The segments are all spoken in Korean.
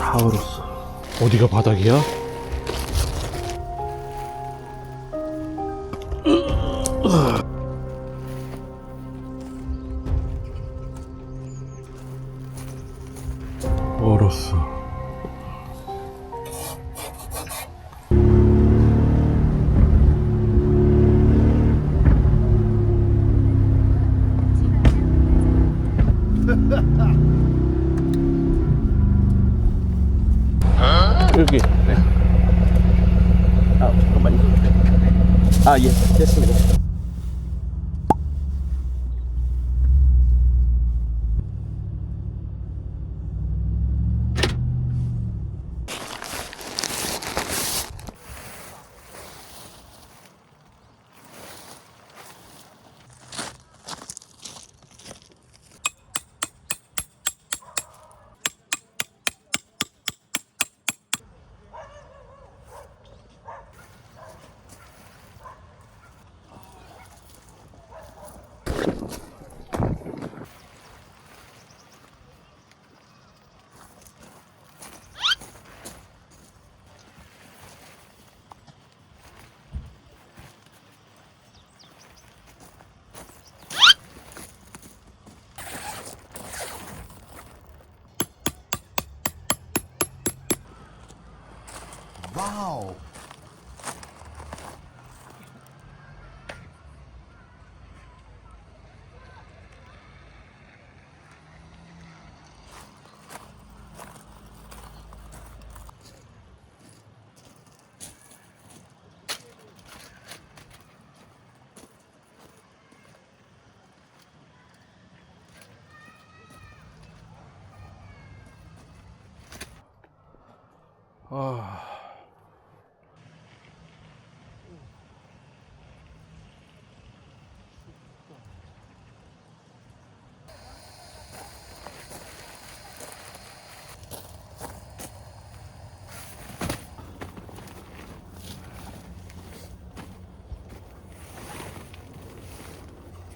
다 얼었어. 어디가 바닥이야? 얼었어. 여기. 네. 잠깐만요. 예, 됐습니다. 와우.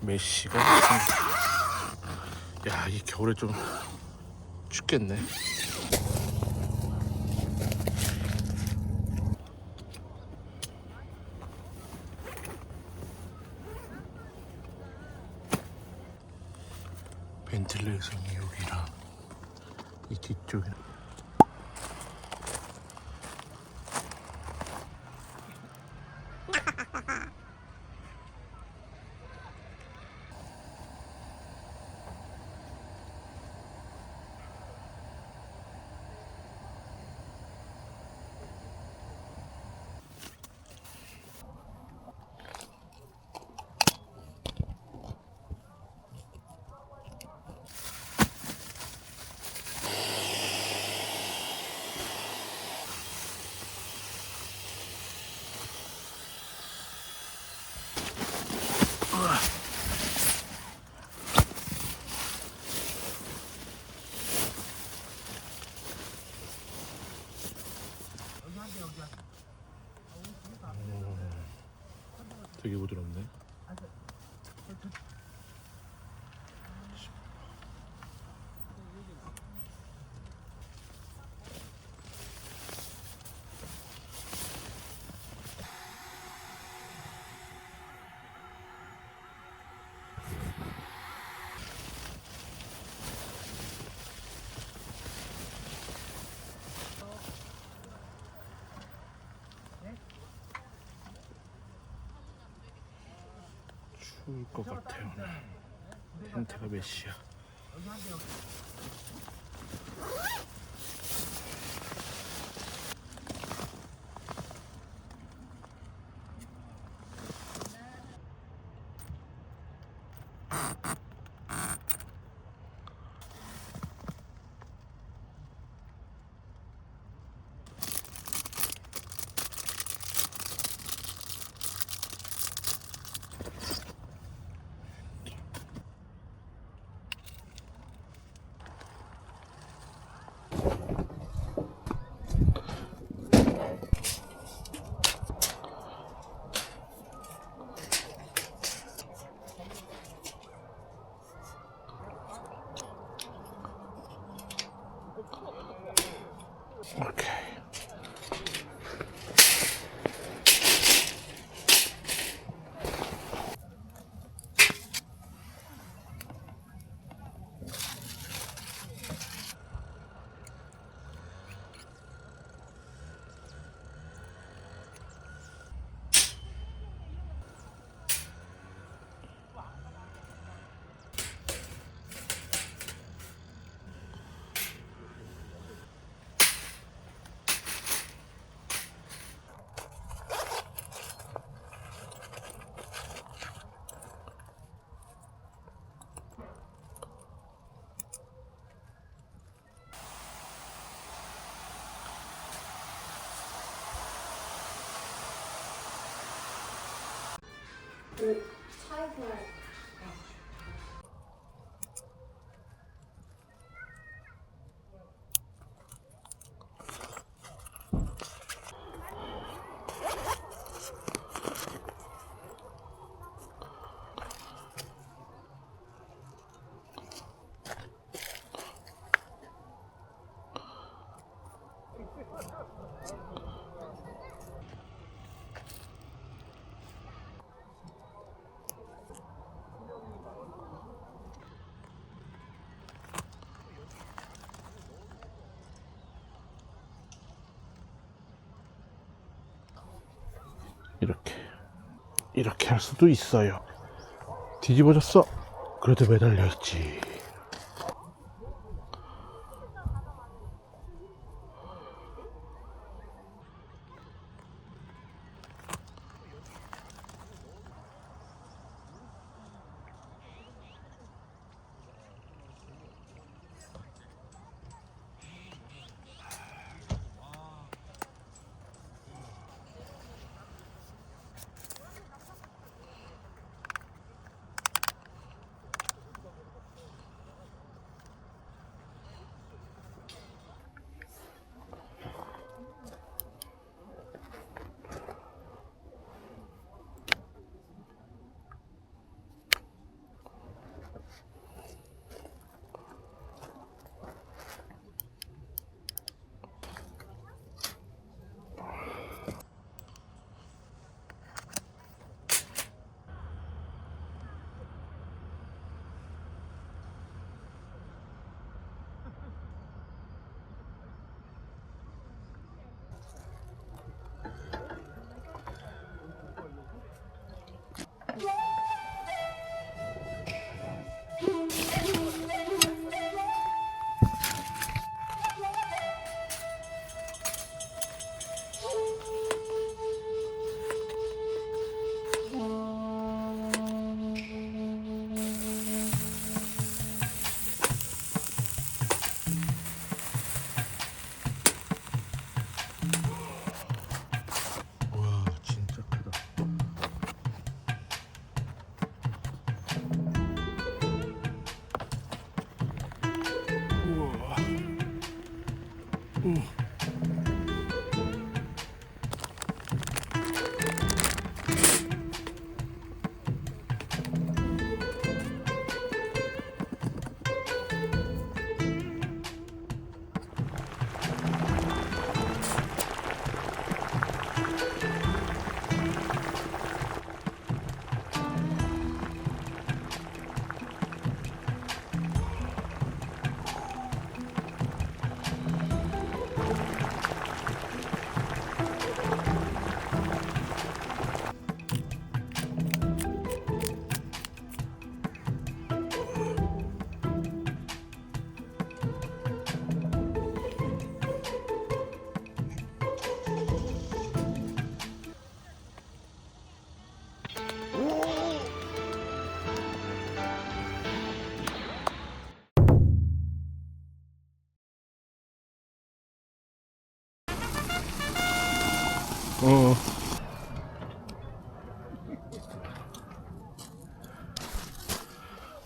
메시가 야, 이 겨울에 좀 춥겠네. 벤틸레이션이 여기랑 이 뒤쪽에. 되게 부드럽네. 추울 것 같아요. 텐트가 메시야. 오케이. 그 차에서 이렇게 할 수도 있어요. 뒤집어졌어. 그래도 매달려 있지.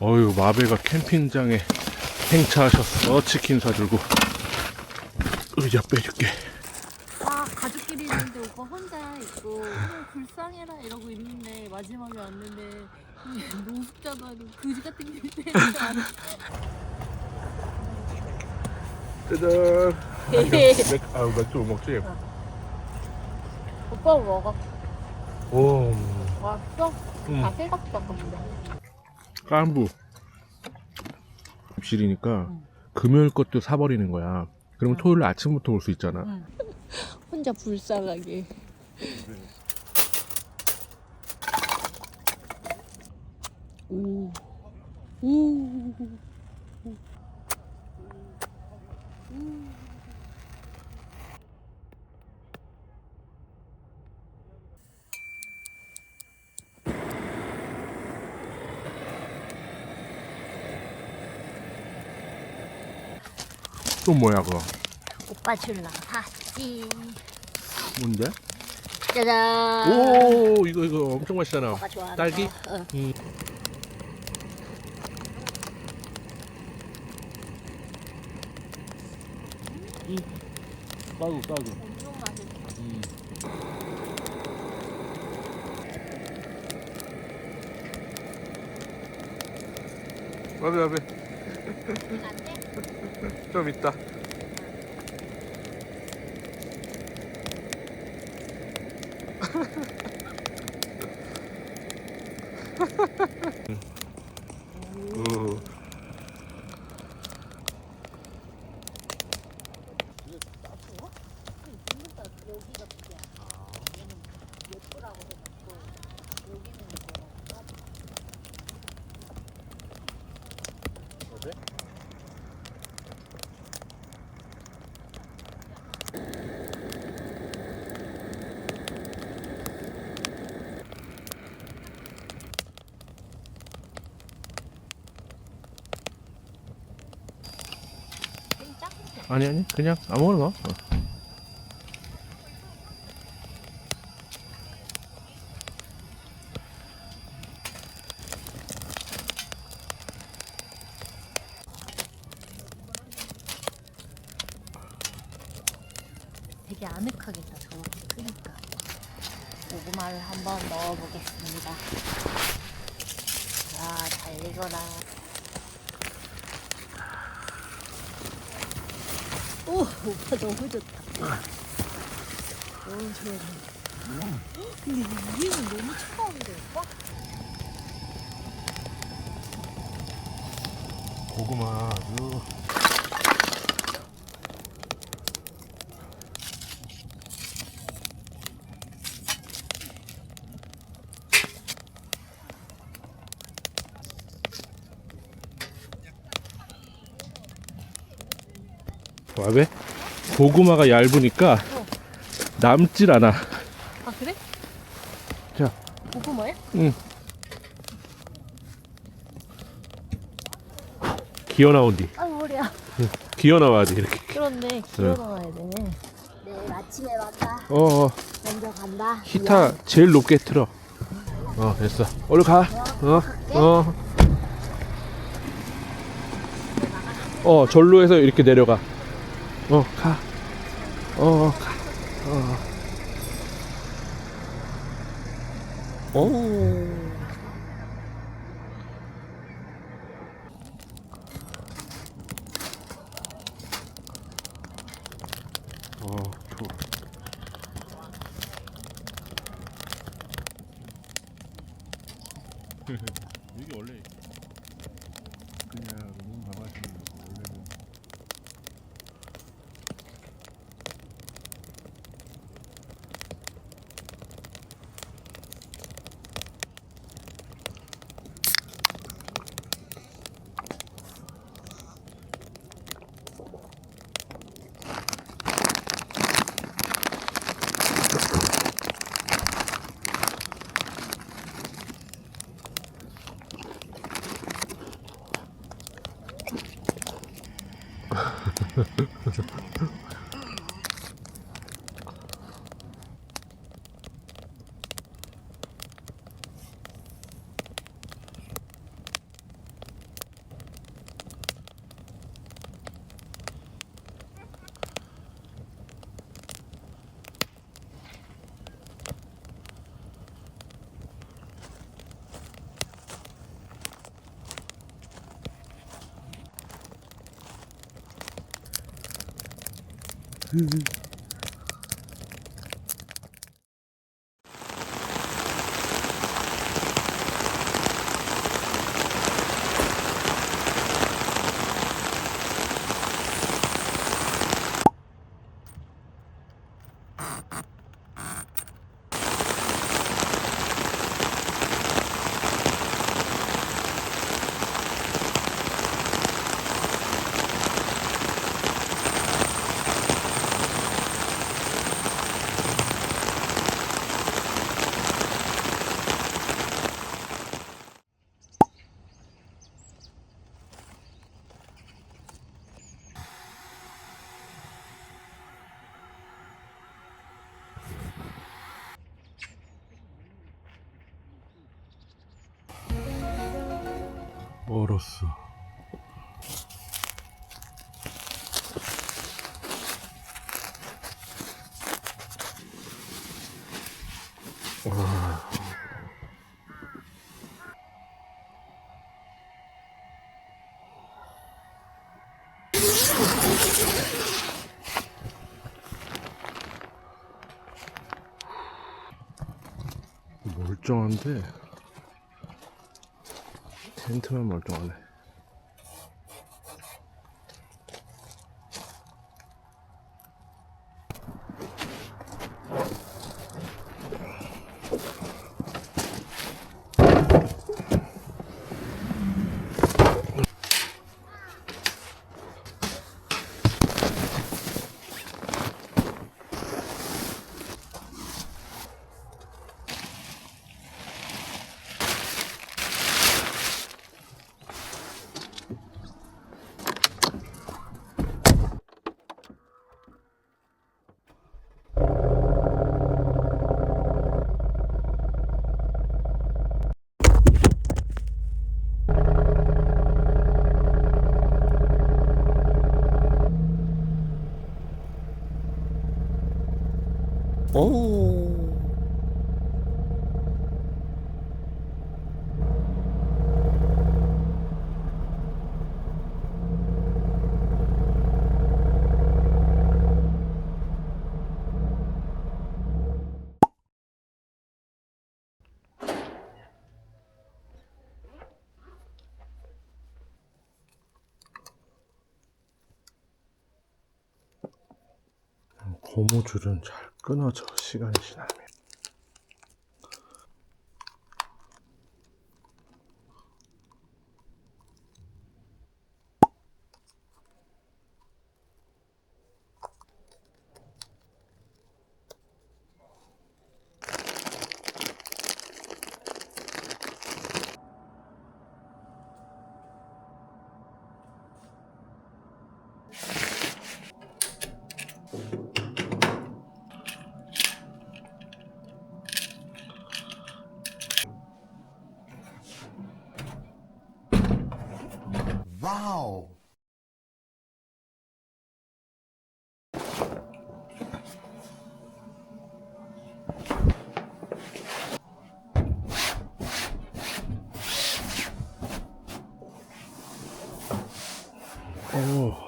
어휴, 마베가 캠핑장에 행차하셨어. 치킨 사들고. 의자 빼줄게. 아 가족끼리 있는데 오빠 혼자 있고 불쌍해라 이러고 있는데 마지막에 왔는데 노숙자도 아니고 그지 같은 게 있는데 짜잔. 맥주 못 먹지? 오빠 먹어. 오. 왔어? 응. 다 식었어 근데. 깐부. 입실이니까 금요일 것도 사버리는 거야. 그러면 토요일 아침부터 올 수 있잖아. 혼자 불쌍하게. 오. 오. 또 뭐야 그거? 오빠 줄라 샀지. 뭔데? 짜잔. 오 이거 엄청 맛있잖아. 오빠 좋아하는 딸기? 거. 응. 까구. 엄청 맛있어. 와비. 안 돼? 좀 있다. 오. 여기가 그게 얘는 예쁘라고 해놓고 여기는 뭐라고? 진짜? 아니 그냥 아무거나 넣어. 되게 아늑하겠다 저렇게 크니까. 고구마를 한번 넣어보겠습니다. 자, 잘 익어라. 오, 오빠 너무 좋다. 너무 좋아. 근데 이 위에는 너무 차가운데 오빠? 고구마 아주. 와베? 고구마가 얇으니까 남질 않아. 아 그래? 자, 고구마야? 응. 기어 나온디. 아 머리야. 기어 나와야 돼 이렇게. 그런데 기어 나와야 되네. 내일 아침에 만나. 먼저 간다. 히타 제일 높게 틀어. 됐어. 얼른 가. 절로 해서 이렇게 내려가. 가. 가. 오. 좋아. 여기 원래 그냥 너무 강아지 원래는. 얼었어. 와. 멀쩡한데 텐트만 멀쩡하네. 오. 고무줄은 잘 끊어져, 시간이 지나면. 와우. 오.